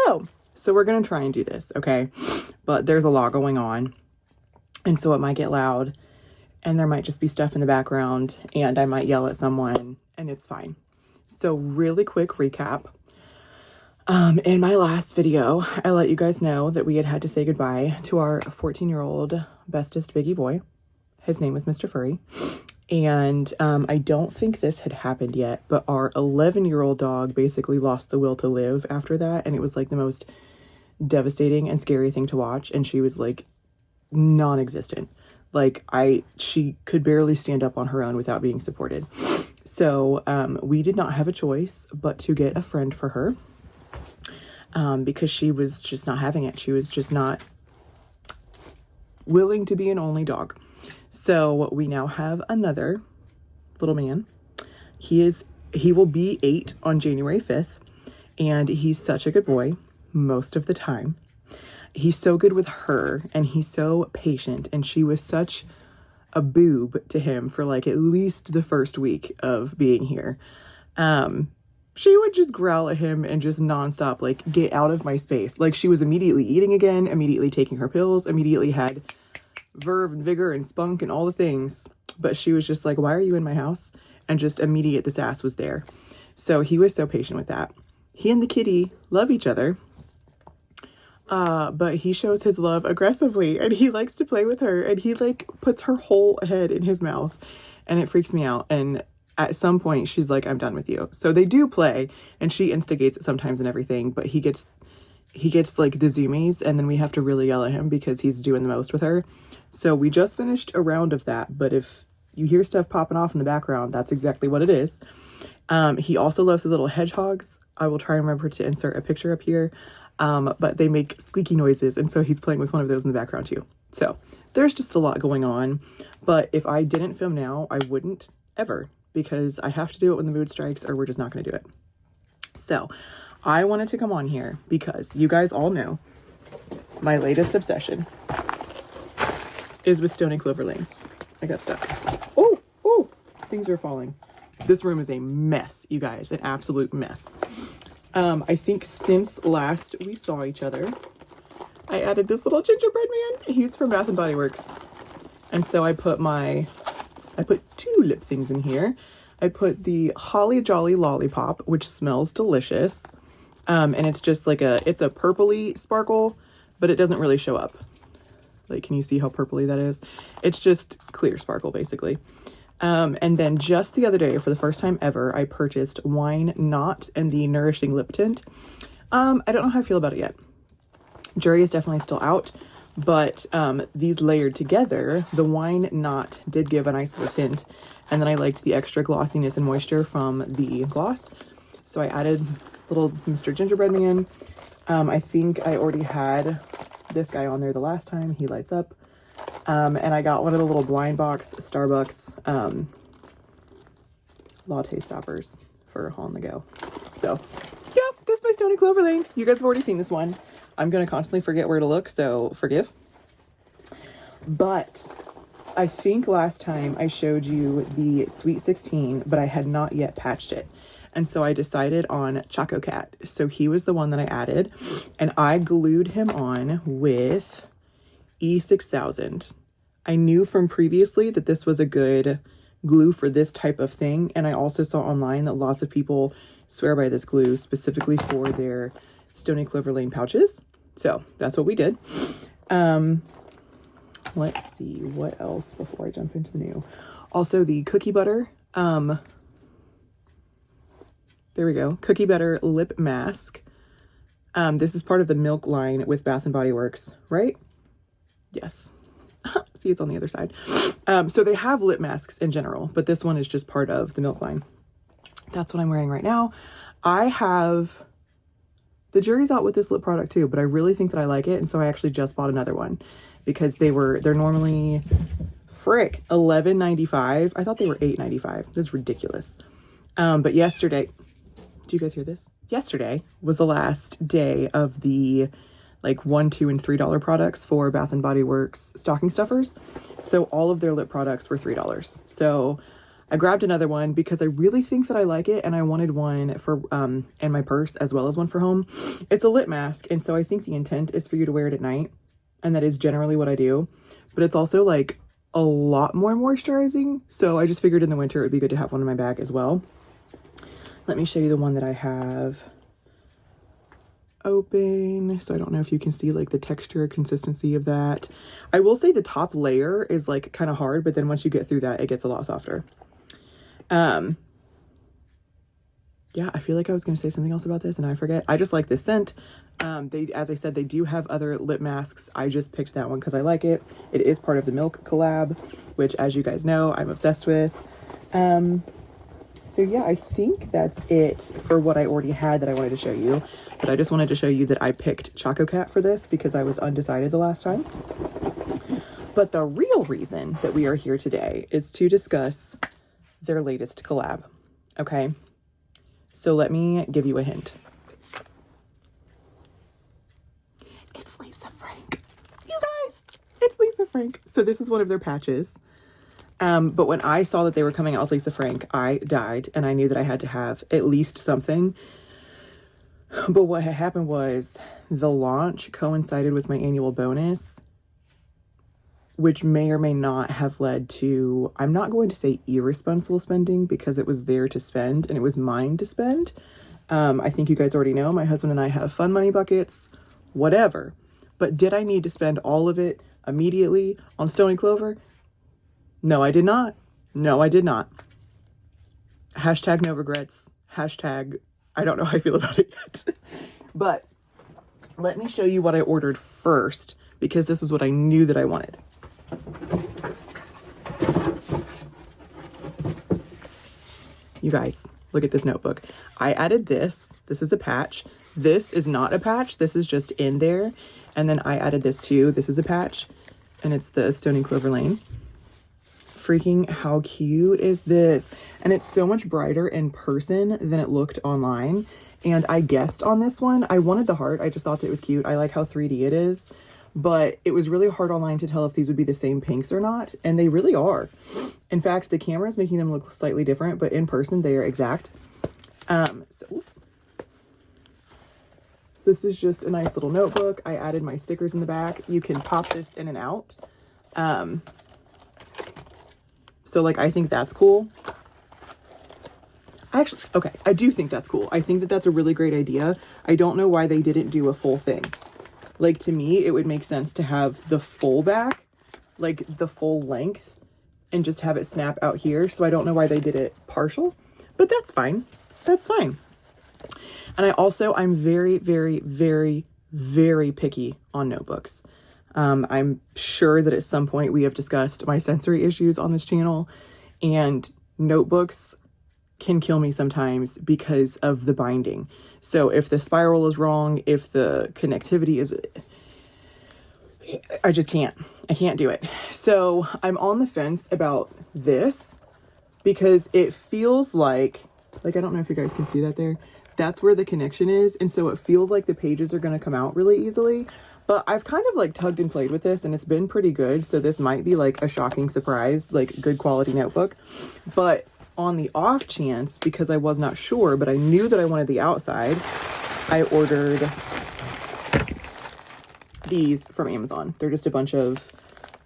hello. So we're going to try and do this, okay? But there's a lot going on. And so it might get loud and there might just be stuff in the background and I might yell at someone and it's fine. So really quick recap. In my last video, I let you guys know that we had to say goodbye to our 14-year-old bestest biggie boy. His name was Mr. Furry. And I don't think this had happened yet, but our 11-year-old dog basically lost the will to live after that. And it was like the most devastating and scary thing to watch. And she was like non-existent. Like she could barely stand up on her own without being supported. So we did not have a choice but to get a friend for her because she was just not having it. She was just not willing to be an only dog. So we now have another little man. He will be 8 on January 5th, and he's such a good boy most of the time. He's so good with her, and he's so patient, and she was such a boob to him for like at least the first week of being here. She would just growl at him and just nonstop, like, get out of my space. Like, she was immediately eating again, immediately taking her pills, immediately had verve and vigor and spunk and all the things. But she was just like, why are you in my house? And just immediate, this ass was there. So he was so patient with that. He and the kitty love each other. But he shows his love aggressively and he likes to play with her and he like puts her whole head in his mouth and it freaks me out. And at some point she's like, I'm done with you. So they do play and she instigates it sometimes and everything, but he gets like the zoomies and then we have to really yell at him because he's doing the most with her. So we just finished a round of that, but if you hear stuff popping off in the background, that's exactly what it is. He also loves his little hedgehogs. I will try and remember to insert a picture up here. But they make squeaky noises, and so he's playing with one of those in the background too. So there's just a lot going on, but if I didn't film now, I wouldn't ever, because I have to do it when the mood strikes or we're just not going to do it. So I wanted to come on here because you guys all know my latest obsession is with Stony Clover Lane. I got stuck. Oh, things are falling. This room is a mess, you guys, an absolute mess. I think since last we saw each other, I added this little gingerbread man. He's from Bath and Body Works. And so I put 2 lip things in here. I put the Holly Jolly Lollipop, which smells delicious. And it's just like it's a purpley sparkle, but it doesn't really show up. Like, can you see how purpley that is? It's just clear sparkle, basically. And then just the other day, for the first time ever, I purchased Wine Not and the Nourishing Lip Tint. I don't know how I feel about it yet. Jury is definitely still out, but these layered together, the Wine Not did give a nice little tint. And then I liked the extra glossiness and moisture from the gloss. So I added little Mr. Gingerbread Man. I think I already had this guy on there the last time. He lights up. And I got one of the little blind box Starbucks latte stoppers for on the go. So yeah, this is my Stony Clover Lane. You guys have already seen this one. I'm going to constantly forget where to look, so forgive. But I think last time I showed you the Sweet 16, but I had not yet patched it. And so I decided on Choco Cat. So he was the one that I added, and I glued him on with E6000. I knew from previously that this was a good glue for this type of thing, and I also saw online that lots of people swear by this glue specifically for their Stony Clover Lane pouches. So that's what we did. Let's see what else before I jump into the new. Also the cookie butter. There we go. Cookie butter lip mask. This is part of the Milk line with Bath and Body Works, right? Yes. See, it's on the other side. So they have lip masks in general, but this one is just part of the Milk line. That's what I'm wearing right now. The jury's out with this lip product too, but I really think that I like it. And so I actually just bought another one because they're normally $11.95. I thought they were $8.95. This is ridiculous. But yesterday, do you guys hear this? Yesterday was the last day of the like $1, $2, and $3 products for Bath and Body Works stocking stuffers. So all of their lip products were $3. So I grabbed another one because I really think that I like it, and I wanted one for in my purse as well as one for home. It's a lip mask, and so I think the intent is for you to wear it at night, and that is generally what I do. But it's also like a lot more moisturizing, so I just figured in the winter it would be good to have one in my bag as well. Let me show you the one that I have open, so I don't know if you can see like the texture consistency of that. I will say the top layer is like kind of hard, but then once you get through that, it gets a lot softer. Yeah, I feel like I was going to say something else about this and I forget. I just like this scent. As I said, they do have other lip masks. I just picked that one because I like it. It is part of the Milk collab, which, as you guys know, I'm obsessed with. So yeah, I think that's it for what I already had that I wanted to show you. But I just wanted to show you that I picked Choco Cat for this because I was undecided the last time. But the real reason that we are here today is to discuss their latest collab. Okay? So let me give you a hint. It's Lisa Frank. You guys, it's Lisa Frank. So this is one of their patches. But when I saw that they were coming out with Lisa Frank, I died, and I knew that I had to have at least something. But what had happened was the launch coincided with my annual bonus, which may or may not have led to, I'm not going to say irresponsible spending because it was there to spend and it was mine to spend. I think you guys already know my husband and I have fun money buckets, whatever. But did I need to spend all of it immediately on Stony Clover? No, I did not. No, I did not. Hashtag no regrets. Hashtag I don't know how I feel about it yet. But let me show you what I ordered first because this is what I knew that I wanted. You guys, look at this notebook. I added this. This is a patch. This is not a patch. This is just in there. And then I added this too. This is a patch. And it's the Stony Clover Lane. Freaking how cute is this? And it's so much brighter in person than it looked online. And I guessed on this one. I wanted the heart. I just thought that it was cute. I like how 3D it is. But it was really hard online to tell if these would be the same pinks or not. And they really are. In fact, the camera is making them look slightly different, but in person they are exact. So this is just a nice little notebook. I added my stickers in the back. You can pop this in and out. So like, I think that's cool. Okay, I do think that's cool. I think that that's a really great idea. I don't know why they didn't do a full thing. Like, to me, it would make sense to have the full back, like the full length, and just have it snap out here. So I don't know why they did it partial, but that's fine. That's fine. And I'm very, very, very, very picky on notebooks. I'm sure that at some point we have discussed my sensory issues on this channel, and notebooks can kill me sometimes because of the binding. So if the spiral is wrong, if the connectivity is, I just can't. I can't do it. So I'm on the fence about this because it feels like I don't know if you guys can see that there. That's where the connection is. And so it feels like the pages are going to come out really easily. But I've kind of like tugged and played with this and it's been pretty good. So this might be like a shocking surprise, like good quality notebook. But on the off chance, because I was not sure, but I knew that I wanted the outside, I ordered these from Amazon. They're just a bunch of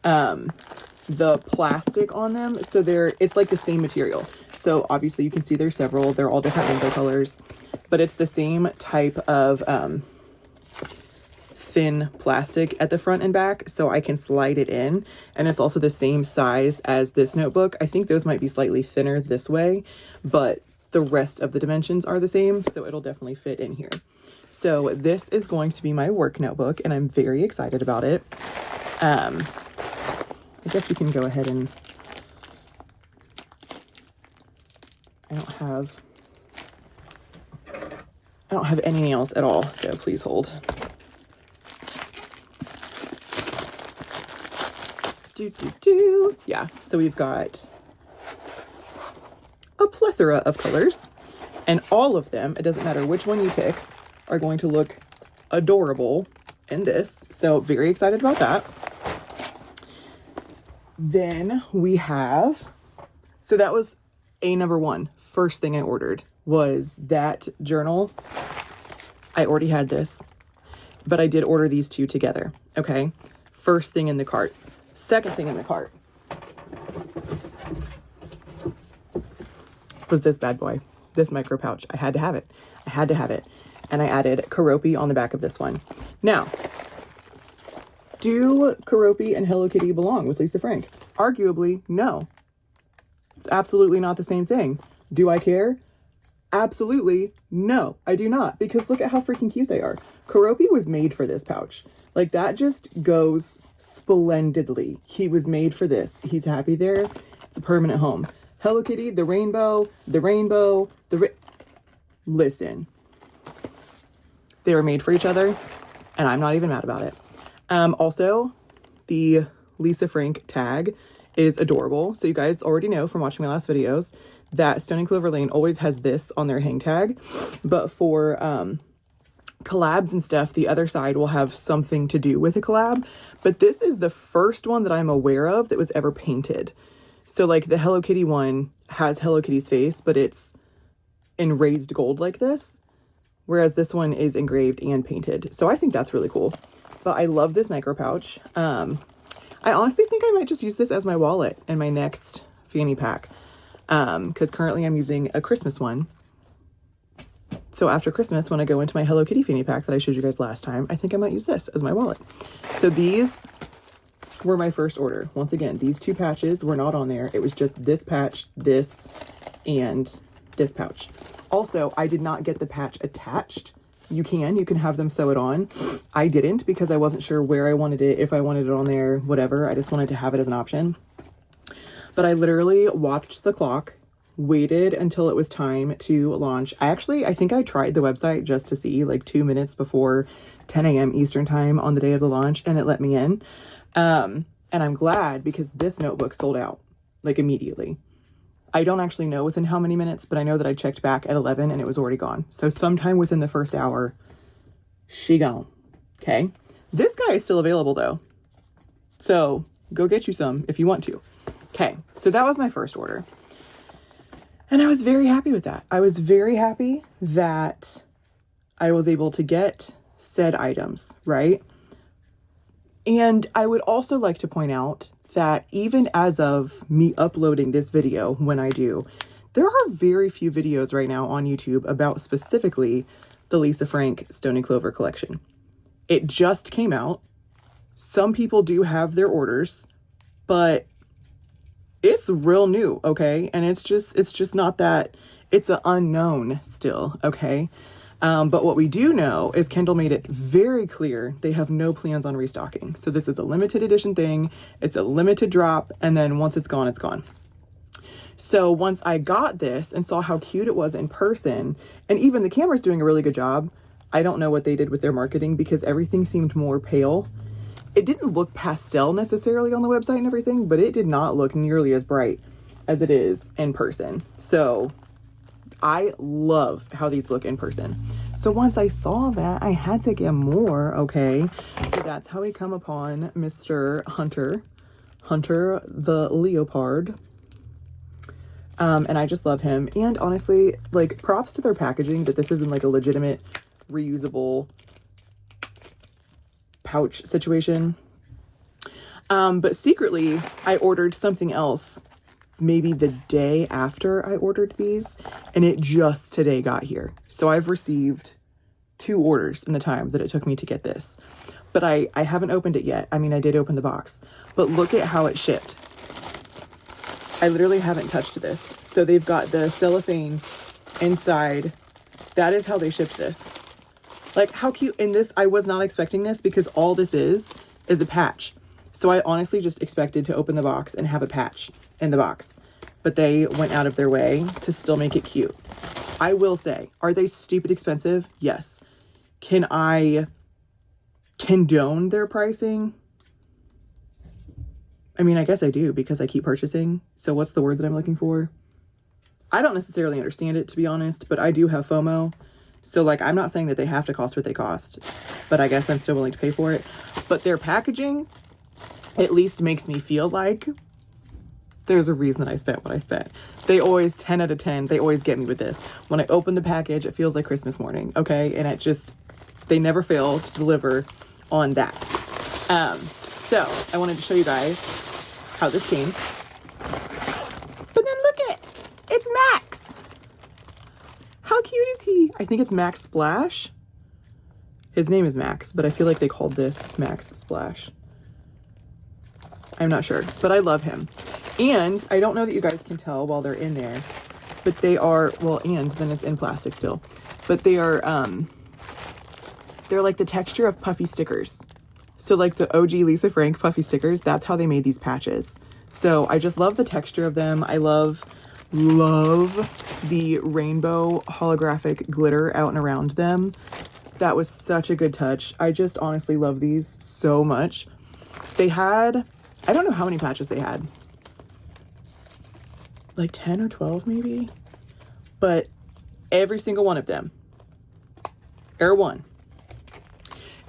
the plastic on them. So it's like the same material. So obviously you can see there's several. They're all different rainbow colors, but it's the same type of thin plastic at the front and back, so I can slide it in. And it's also the same size as this notebook. I think those might be slightly thinner this way, but the rest of the dimensions are the same, so it'll definitely fit in here. So this is going to be my work notebook, and I'm very excited about it. I guess we can go ahead and I don't have any nails at all, so please hold. Yeah, so we've got a plethora of colors, and all of them, it doesn't matter which one you pick, are going to look adorable in this. So very excited about that. Then we have, so that was number one, first thing I ordered was that journal. I already had this, but I did order these two together. Okay. First thing in the cart. Second thing in the cart was this bad boy, this micro pouch. I had to have it. I had to have it. And I added Keroppi on the back of this one. Now, do Keroppi and Hello Kitty belong with Lisa Frank? Arguably, no. It's absolutely not the same thing. Do I care? Absolutely no, I do not, because look at how freaking cute they are. Keroppi was made for this pouch. Like, that just goes splendidly. He was made for this. He's happy there. It's a permanent home. Hello Kitty, the rainbow, listen. They were made for each other, and I'm not even mad about it. Also, the Lisa Frank tag is adorable. So you guys already know from watching my last videos that Stony Clover Lane always has this on their hang tag. But for collabs and stuff, the other side will have something to do with a collab. But this is the first one that I'm aware of that was ever painted. So like the Hello Kitty one has Hello Kitty's face, but it's in raised gold like this. Whereas this one is engraved and painted. So I think that's really cool. But I love this micro pouch. I honestly think I might just use this as my wallet in my next fanny pack. Because currently I'm using a Christmas one. So after Christmas, when I go into my Hello Kitty fanny pack that I showed you guys last time, I think I might use this as my wallet. So these were my first order. Once again, these two patches were not on there. It was just this patch, this, and this pouch. Also, I did not get the patch attached. You can have them sew it on. I didn't because I wasn't sure where I wanted it, if I wanted it on there, whatever. I just wanted to have it as an option. But I literally watched the clock, waited until it was time to launch. I think I tried the website just to see, like 2 minutes before 10 a.m. Eastern time on the day of the launch, and it let me in. And I'm glad because this notebook sold out like immediately. I don't actually know within how many minutes, but I know that I checked back at 11 and it was already gone. So sometime within the first hour, she gone. Okay. This guy is still available though. So go get you some if you want to. Okay. So that was my first order. And I was very happy with that. I was very happy that I was able to get said items, right? And I would also like to point out that even as of me uploading this video, when I do, there are very few videos right now on YouTube about specifically the Lisa Frank Stony Clover collection. It just came out. Some people do have their orders, but it's real new, okay? And it's just not that, it's an unknown still, okay? But what we do know is Kendall made it very clear they have no plans on restocking. So this is a limited edition thing. It's a limited drop. And then once it's gone, it's gone. So once I got this and saw how cute it was in person, and even the camera's doing a really good job. I don't know what they did with their marketing because everything seemed more pale. It didn't look pastel necessarily on the website and everything, but it did not look nearly as bright as it is in person. So I love how these look in person. So once I saw that, I had to get more, okay? So that's how we come upon Mr. Hunter the leopard. And I just love him. And honestly, like, props to their packaging that this isn't like a legitimate reusable pouch situation. But secretly, I ordered something else maybe the day after I ordered these, and it just today got here. So I've received 2 orders in the time that it took me to get this, but I haven't opened it yet. I mean, I did open the box, but look at how it shipped. I literally haven't touched this. So they've got the cellophane inside. That is how they shipped this. Like, how cute. And this, I was not expecting this because all this is a patch. So I honestly just expected to open the box and have a patch in the box, but they went out of their way to still make it cute. I will say, are they stupid expensive? Yes. Can I condone their pricing? I mean, I guess I do because I keep purchasing. So what's the word that I'm looking for? I don't necessarily understand it, to be honest, but I do have FOMO. So like, I'm not saying that they have to cost what they cost, but I guess I'm still willing to pay for it. But their packaging at least makes me feel like There's a reason that I spent what I spent. They always, 10 out of 10, they always get me with this. When I open the package, it feels like Christmas morning, okay? And it just, they never fail to deliver on that. So I wanted to show you guys how this came. But then look at it. It's Max. How cute is he? I think it's Max Splash. His name is Max, but I feel like they called this Max Splash. I'm not sure, but I love him. And I don't know that you guys can tell while they're in there, but they are, well, and then it's in plastic still, but they are, they're like the texture of puffy stickers. So like the OG Lisa Frank puffy stickers, that's how they made these patches. So I just love the texture of them. I love the rainbow holographic glitter out and around them. That was such a good touch. I just honestly love these so much. They had, I don't know how many patches they had. Like 10 or 12 maybe. But every single one of them, Air One,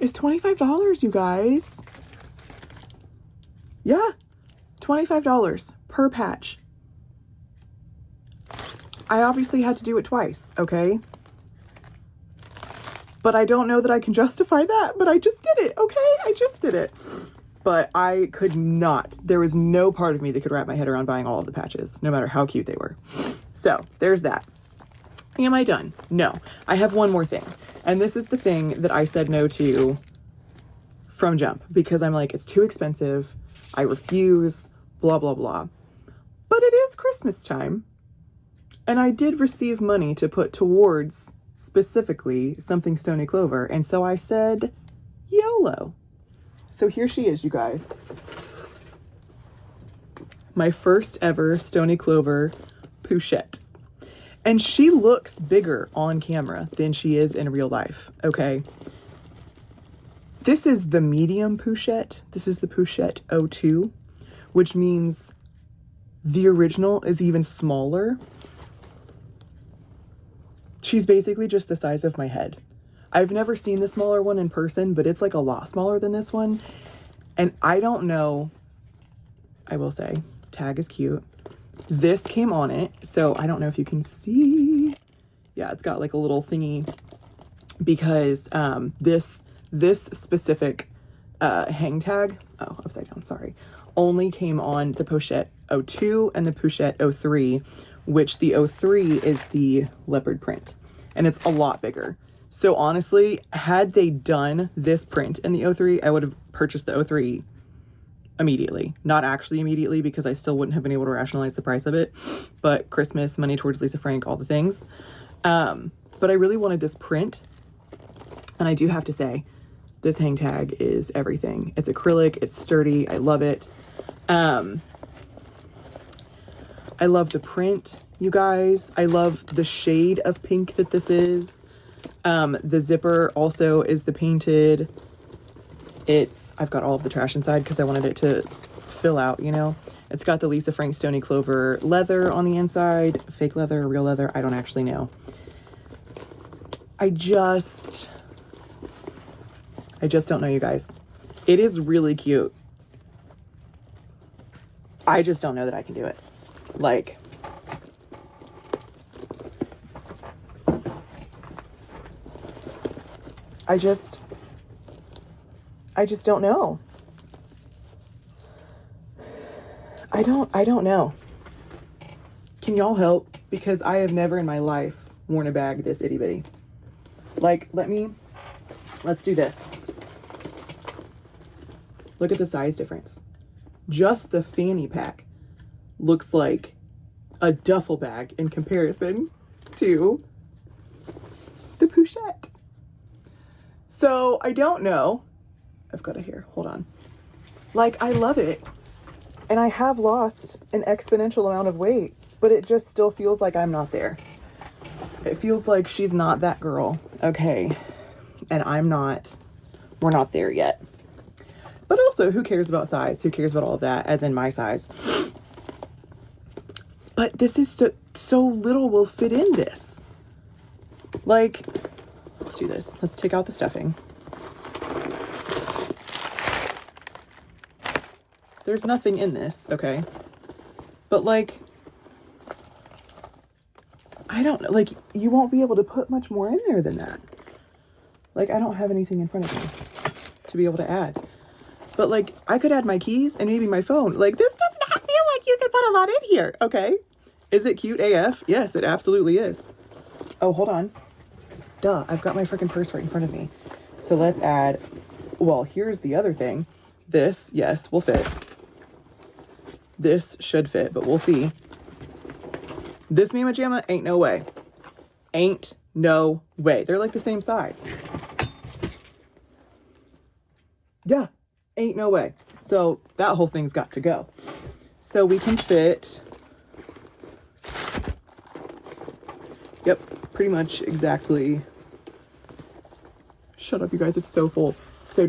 is $25, you guys. Yeah, $25 per patch. I obviously had to do it twice, okay? But I don't know that I can justify that, but I just did it, okay? I just did it. But I could not, there was no part of me that could wrap my head around buying all of the patches, no matter how cute they were. So there's that. Am I done? No, I have one more thing. And this is the thing that I said no to from jump, because I'm like, it's too expensive. I refuse, blah, blah, blah. But it is Christmas time. And I did receive money to put towards specifically something Stony Clover. And so I said, YOLO. So here she is, you guys. My first ever Stony Clover Pouchette. And she looks bigger on camera than she is in real life, okay? This is the medium Pouchette. This is the Pouchette 02, which means the original is even smaller. She's basically just the size of my head. I've never seen the smaller one in person, but it's like a lot smaller than this one. And I don't know, I will say, tag is cute. This came on it, so I don't know if you can see. Yeah, it's got like a little thingy because this specific hang tag, oh, upside down, sorry, only came on the Pochette 02 and the Pochette 03, which the 03 is the leopard print, and it's a lot bigger. So honestly, had they done this print in the 03, I would have purchased the 03 immediately. Not actually immediately, because I still wouldn't have been able to rationalize the price of it, but Christmas, money towards Lisa Frank, all the things. But I really wanted this print, and I do have to say, this hang tag is everything. It's acrylic, it's sturdy, I love it. I love the print, you guys. I love the shade of pink that this is. The zipper also is the painted. I've got all of the trash inside because I wanted it to fill out, you know. It's got the Lisa Frank Stony Clover leather on the inside, fake leather, real leather, I don't actually know. I just don't know, you guys. It is really cute. I just don't know that I can do it. Like, I just don't know. I don't know. Can y'all help? Because I have never in my life worn a bag this itty bitty. Like, let's do this. Look at the size difference. Just the fanny pack looks like a duffel bag in comparison to the Pouchette. So I don't know. I've got it here. Hold on. Like, I love it. And I have lost an exponential amount of weight, but it just still feels like I'm not there. It feels like she's not that girl. Okay. And we're not there yet. But also, who cares about size? Who cares about all of that, as in my size? But this is so little will fit in this. Like, let's do this. Let's take out the stuffing. There's nothing in this, okay? But like, I don't know, like, you won't be able to put much more in there than that. Like, I don't have anything in front of me to be able to add. But like, I could add my keys and maybe my phone. Like, this does not feel like you can put a lot in here, okay? Is it cute AF? Yes, it absolutely is. Oh, hold on. Duh, I've got my freaking purse right in front of me. So let's add, well, here's the other thing. This, yes, will fit. This should fit, but we'll see. This Mama Jamma, ain't no way. Ain't no way. They're like the same size. Yeah, ain't no way. So that whole thing's got to go. So we can fit, yep, pretty much exactly. Shut up, you guys, it's so full. So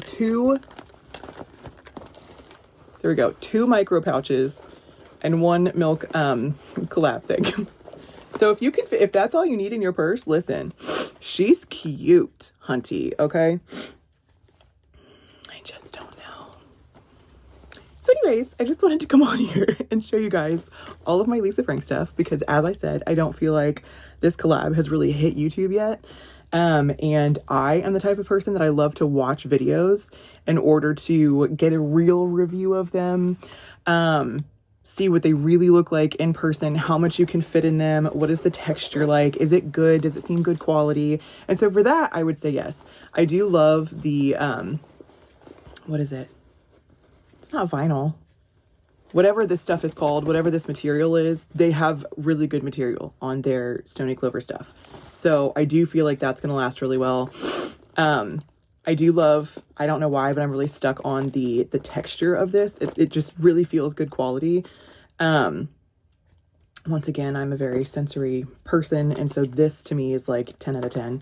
there we go, 2 micro pouches and 1 milk collab thing. So if you can, if that's all you need in your purse, listen, she's cute, hunty, okay? I just don't know. So anyways, I just wanted to come on here and show you guys all of my Lisa Frank stuff because, as I said, I don't feel like this collab has really hit YouTube yet. And I am the type of person that I love to watch videos in order to get a real review of them, see what they really look like in person, how much you can fit in them, what is the texture like, is it good, does it seem good quality? And so for that, I would say yes. I do love the, what is it? It's not vinyl. Whatever this stuff is called, whatever this material is, they have really good material on their Stony Clover stuff. So I do feel like that's going to last really well. I do love, I don't know why, but I'm really stuck on the texture of this. It just really feels good quality. Once again, I'm a very sensory person. And so this to me is like 10 out of 10.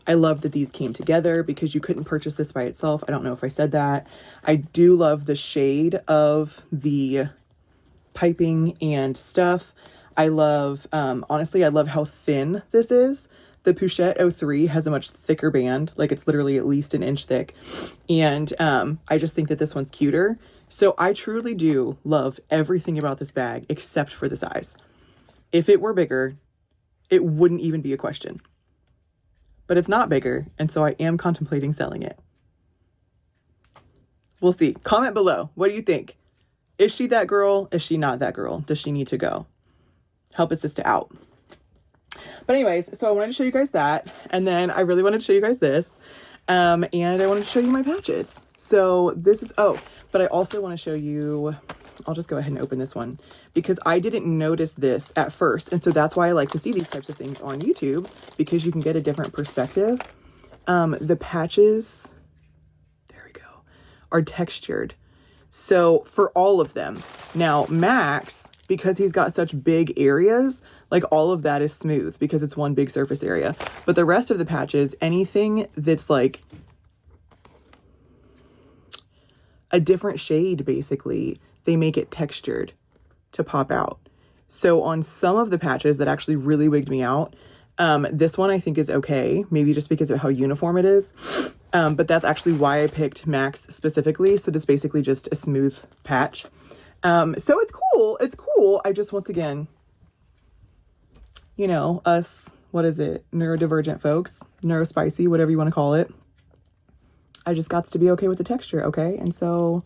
I love that these came together because you couldn't purchase this by itself. I don't know if I said that. I do love the shade of the piping and stuff. I love, honestly, I love how thin this is. The Pouchette 03 has a much thicker band, like it's literally at least an inch thick. And I just think that this one's cuter. So I truly do love everything about this bag except for the size. If it were bigger, it wouldn't even be a question. But it's not bigger, and so I am contemplating selling it. We'll see. Comment below. What do you think? Is she that girl? Is she not that girl? Does she need to go? Help a sister out. But anyways, so I wanted to show you guys that. And then I really wanted to show you guys this. And I wanted to show you my patches. So this is, oh, but I also want to show you, I'll just go ahead and open this one because I didn't notice this at first. And so that's why I like to see these types of things on YouTube because you can get a different perspective. The patches, there we go, are textured. So for all of them. Now Max, because he's got such big areas, like all of that is smooth because it's one big surface area. But the rest of the patches, anything that's like a different shade, basically, they make it textured to pop out. So on some of the patches that actually really wigged me out, this one I think is okay, maybe just because of how uniform it is. But that's actually why I picked Max specifically. So it's basically just a smooth patch. So it's cool. It's cool. I just, once again, you know, us, what is it? Neurodivergent folks, neurospicy, whatever you want to call it. I just got to be okay with the texture. Okay. And so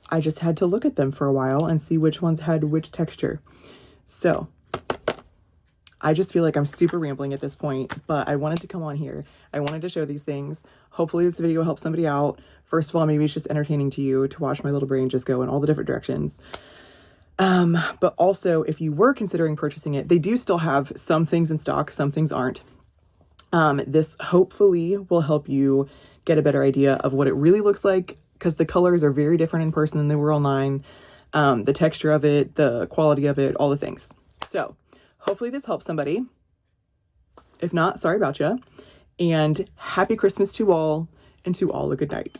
I just had to look at them for a while and see which ones had which texture. So I just feel like I'm super rambling at this point, but I wanted to come on here. I wanted to show these things. Hopefully this video helps somebody out. First of all, maybe it's just entertaining to you to watch my little brain just go in all the different directions. But also, if you were considering purchasing it, they do still have some things in stock, some things aren't. This hopefully will help you get a better idea of what it really looks like, because the colors are very different in person than they were online. The texture of it, the quality of it, all the things. So hopefully this helps somebody. If not, sorry about you. And happy Christmas to all, and to all a good night.